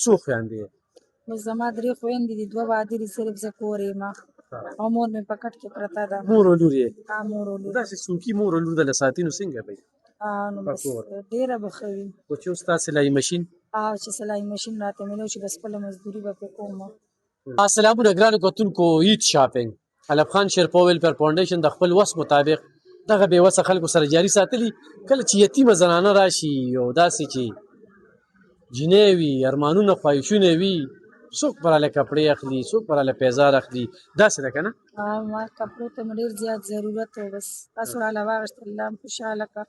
څو خویندې یې؟ بس زما 3 خویندې دي، 2 واده دي، صرف زه کور یم او مور مې په کټ کې پرته ده. مور او لور یې؟ مور او لور. داسې څوکي مور او لور دله ساتي نو څنګه به وي؟ نو بس ډېره به ښه وي. خو چې اوس ستا سلایي ماشین چې سلایي ماشین راته میلو شي، بس خپله مزدوري به پرې کوم. السلامونه ګرانو کتونکو. عید شاپینګ علب خان شیرپا ویلفیر فاونډیشن د خپل وس مطابق دغه بې وسه خلکو سره جاري ساتلي. کله چې یتیمه زنانه راشي او داسې چې جینۍ وي، ارمانونه خواهشونه وي، څوک پراله کپړې اخلي، څوک پراله پیزار اخلي، داسې ده که نه؟ ما کپړو ته مې ډېر زیات ضرورت و، بس تاسو راله واغېشته، الله هم خوشحاله کړه.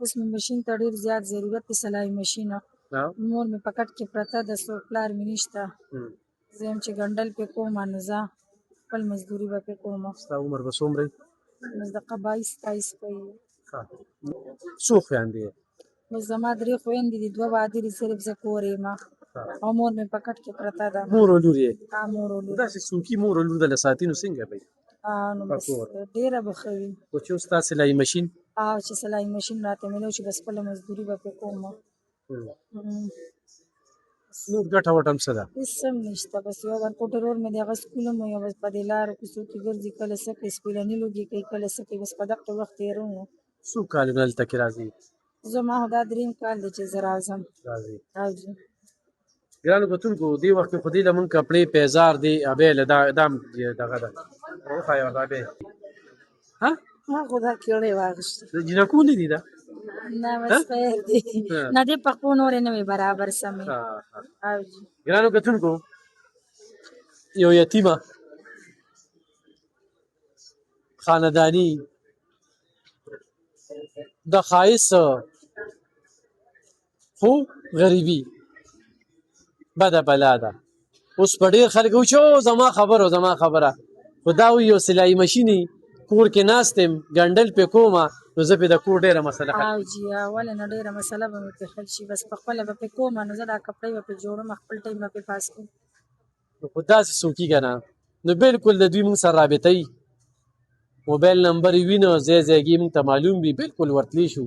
اوس مې ماشین ته ډېر زیات ضرورت دی، سلایي ماشینه. مور مې په کټ کې پرته ده، څوک پلار مې نشته. زه یم چې ګنډل پرې کوم، نو زه خپل مزدوري به پرې کوم. ستا عمر به څومره وي؟ بس دقه 22-23 به وي. څو خویندې یې؟ بس زما 3 خویندې دي، 2 واده دي، صرف زه کور یم او مور مې په کټ کې پرته ده. مور او لور یې؟ مور او لور. داسې څوکي مور او لور دله ساتي نو څنګه به وي؟ نو بس ډېره به ښه وي. خو چې اوس ستا سلایي ماشین چې سلایي ماشین راته میلو شي، بس خپله مزدوري به پرې کوم. نور ګټه وټه هم څه ده؟ هېڅ هم نشته، بس یو ورکوټ ورور مې دی، هغه سکول هم یو بس په دې لارو کوڅو کې ګرځي، کله څه کوي، سپېلني لوګي کوي، کله څه کوي، بس په دغه وخت تېروم. څو کالونه دلته کې راځي؟ زما خو دا 3 کال دی چې زه راځم. راځي. ګرانو کتونکو دې وخت کې خو دې له مونږ کپړې پیزار دی ابې له دا هم دغه ده وښایه ورته ابې. ما خو دا کېړې واغېسته. جینکو نه دي ده؟ نه بس خیر دی، نه دې پښو نورې نه وي برابر سمې. ګرانو کتونکو یو یتیمه خانداني د ښایست خو غریبي بده بلا ده. اوس په ډېر خلک وایي چې او زما خبره خو دا وایي یو سلایي ماشیني کور کې ناست یم ګنډل پرې کومه نو زه پرې د کور ډېره مسله جی ولې نه ډېره مسله به مې پرې حل شي، بس په خپله به پرې کومه، نو زه دا کپړې به پرې جوړم، خپل ټایم به پرې پاس کوم. خو داسې څوکي که نه نو بالکل د دوی مونږ سره رابطه وي، موبایل نمبر یې وي نو ځای ځایګي مونږ ته معلوم وي، بالکل ورتلی شو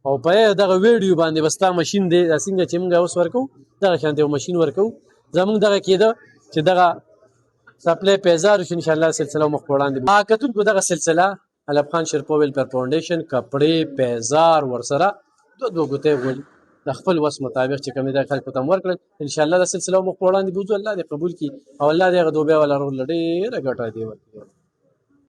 او په دغه ویډیو باندې به ستا ماشین دی دا څنګه چې مونږ اوس ورکوو دغه شانتې یو ماشین ورکوو. زمونږ دغه کېده چې دغه سپلی پیزار شو انشاءالله سلسله مخ په وړاندې کتونکو دغه سلسله علب خان شیرپا ویلفیر فاونډیشن کپړې پیزار ورسره 2 ګوتې غولي د خپل وس مطابق چې کوم دغه خلکو ته هم ورکړل انشاءالله د سلسله مخ په وړاندې بوځو، الله دې قبول کړي او الله دې هغه دوبیا والا رول ډېره ګټه دې ورکړي.